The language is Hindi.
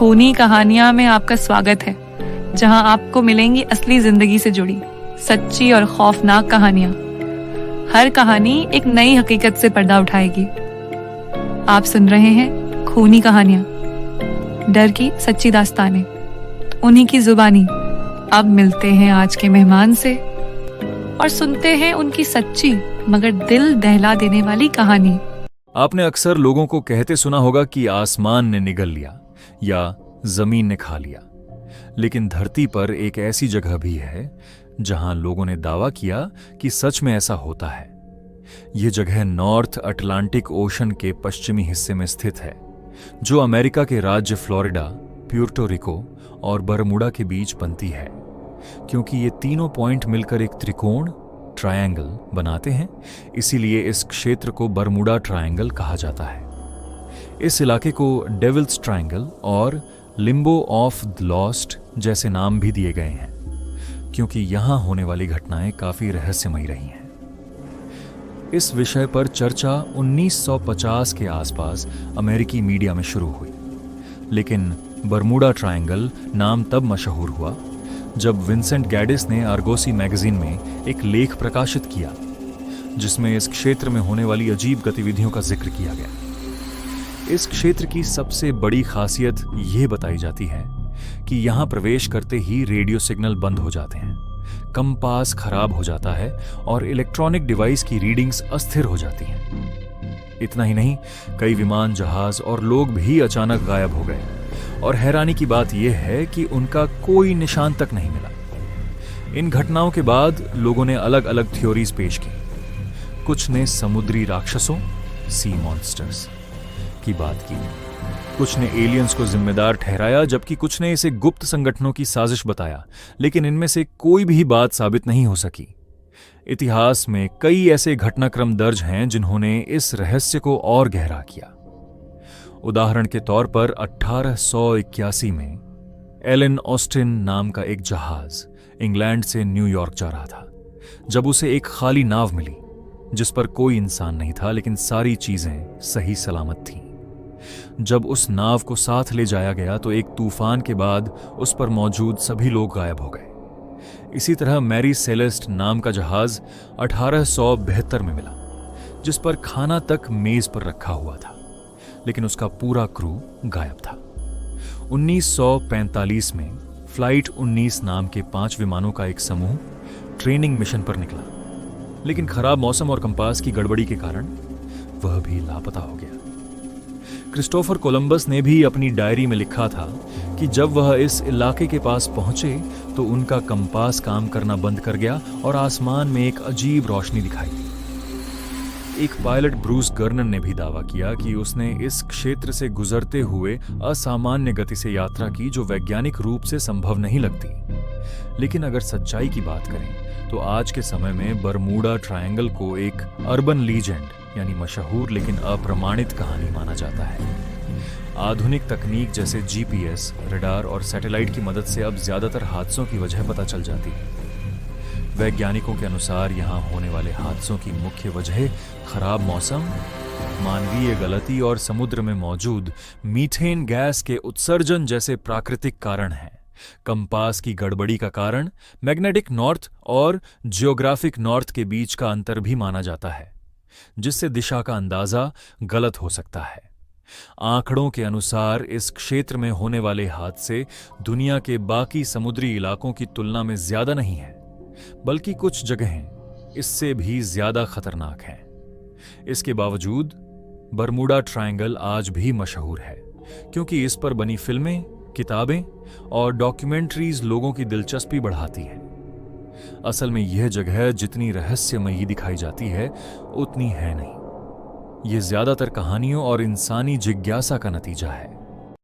खूनी कहानियां में आपका स्वागत है, जहां आपको मिलेंगी असली जिंदगी से जुड़ी सच्ची और खौफनाक कहानियां। हर कहानी एक नई हकीकत से पर्दा उठाएगी। आप सुन रहे हैं खूनी कहानियां, डर की सच्ची दास्तानें, उन्हीं की जुबानी। अब मिलते हैं आज के मेहमान से और सुनते हैं उनकी सच्ची मगर दिल दहला देने वाली कहानी। आपने अक्सर लोगों को कहते सुना होगा कि आसमान ने निगल लिया या जमीन ने खा लिया, लेकिन धरती पर एक ऐसी जगह भी है जहां लोगों ने दावा किया कि सच में ऐसा होता है। यह जगह नॉर्थ अटलांटिक ओशन के पश्चिमी हिस्से में स्थित है, जो अमेरिका के राज्य फ्लोरिडा, प्यूर्टो रिको और बरमूडा के बीच बनती है। क्योंकि ये तीनों पॉइंट मिलकर एक त्रिकोण ट्रायंगल बनाते हैं, इसीलिए इस क्षेत्र को बरमूडा ट्रायंगल कहा जाता है। इस इलाके को डेविल्स ट्रायंगल और लिम्बो ऑफ द लॉस्ट जैसे नाम भी दिए गए हैं, क्योंकि यहां होने वाली घटनाएं काफी रहस्यमयी रही हैं। इस विषय पर चर्चा 1950 के आसपास अमेरिकी मीडिया में शुरू हुई, लेकिन बरमूडा ट्रायंगल नाम तब मशहूर हुआ जब विंसेंट गैडिस ने आर्गोसी मैगजीन में एक लेख प्रकाशित किया, जिसमें इस क्षेत्र में होने वाली अजीब गतिविधियों का जिक्र किया गया। इस क्षेत्र की सबसे बड़ी खासियत यह बताई जाती है कि यहां प्रवेश करते ही रेडियो सिग्नल बंद हो जाते हैं, कंपास खराब हो जाता है और इलेक्ट्रॉनिक डिवाइस की रीडिंग्स अस्थिर हो जाती हैं। इतना ही नहीं, कई विमान, जहाज और लोग भी अचानक गायब हो गए, और हैरानी की बात यह है कि उनका कोई निशान तक नहीं मिला। इन घटनाओं के बाद लोगों ने अलग अलग थ्योरीज पेश की। कुछ ने समुद्री राक्षसों, सी मॉन्स्टर्स की बात की, कुछ ने एलियंस को जिम्मेदार ठहराया, जबकि कुछ ने इसे गुप्त संगठनों की साजिश बताया, लेकिन इनमें से कोई भी बात साबित नहीं हो सकी। इतिहास में कई ऐसे घटनाक्रम दर्ज हैं जिन्होंने इस रहस्य को और गहरा किया। उदाहरण के तौर पर 1881 में एलन ऑस्टिन नाम का एक जहाज इंग्लैंड से न्यूयॉर्क जा रहा था, जब उसे एक खाली नाव मिली जिस पर कोई इंसान नहीं था, लेकिन सारी चीजें सही सलामत थीं। जब उस नाव को साथ ले जाया गया तो एक तूफान के बाद उस पर मौजूद सभी लोग गायब हो गए। इसी तरह मैरी सेलेस्ट नाम का जहाज 1872 में मिला, जिस पर खाना तक मेज पर रखा हुआ था, लेकिन उसका पूरा क्रू गायब था। 1945 में फ्लाइट 19 नाम के 5 विमानों का एक समूह ट्रेनिंग मिशन पर निकला, लेकिन खराब मौसम और कंपास की गड़बड़ी के कारण वह भी लापता हो गया। क्रिस्टोफर कोलंबस ने भी अपनी डायरी में लिखा था कि जब वह इस इलाके के पास पहुंचे तो उनका कंपास काम करना बंद कर गया और आसमान में एक अजीब रोशनी दिखाई दी। एक पायलट ब्रूस गर्नन ने भी दावा किया कि उसने इस क्षेत्र से गुजरते हुए असामान्य गति से यात्रा की, जो वैज्ञानिक रूप से संभव नहीं लगती। लेकिन अगर सच्चाई की बात करें तो आज के समय में बरमूडा ट्रायंगल को एक अर्बन लीजेंड यानी मशहूर लेकिन अप्रमाणित कहानी माना जाता है। आधुनिक तकनीक जैसे जीपीएस, रडार और सैटेलाइट की मदद से अब ज्यादातर हादसों की वजह पता चल जाती है। वैज्ञानिकों के अनुसार यहां होने वाले हादसों की मुख्य वजह खराब मौसम, मानवीय गलती और समुद्र में मौजूद मीथेन गैस के उत्सर्जन जैसे प्राकृतिक कारण हैं। कंपास की गड़बड़ी का कारण मैग्नेटिक नॉर्थ और जियोग्राफिक नॉर्थ के बीच का अंतर भी माना जाता है, जिससे दिशा का अंदाजा गलत हो सकता है। आंकड़ों के अनुसार इस क्षेत्र में होने वाले हादसे दुनिया के बाकी समुद्री इलाकों की तुलना में ज्यादा नहीं है, बल्कि कुछ जगहें इससे भी ज्यादा खतरनाक हैं। इसके बावजूद बरमूडा ट्रायंगल आज भी मशहूर है, क्योंकि इस पर बनी फिल्में, किताबें और डॉक्यूमेंट्रीज लोगों की दिलचस्पी बढ़ाती हैं। असल में यह जगह जितनी रहस्यमयी दिखाई जाती है उतनी है नहीं। यह ज्यादातर कहानियों और इंसानी जिज्ञासा का नतीजा है।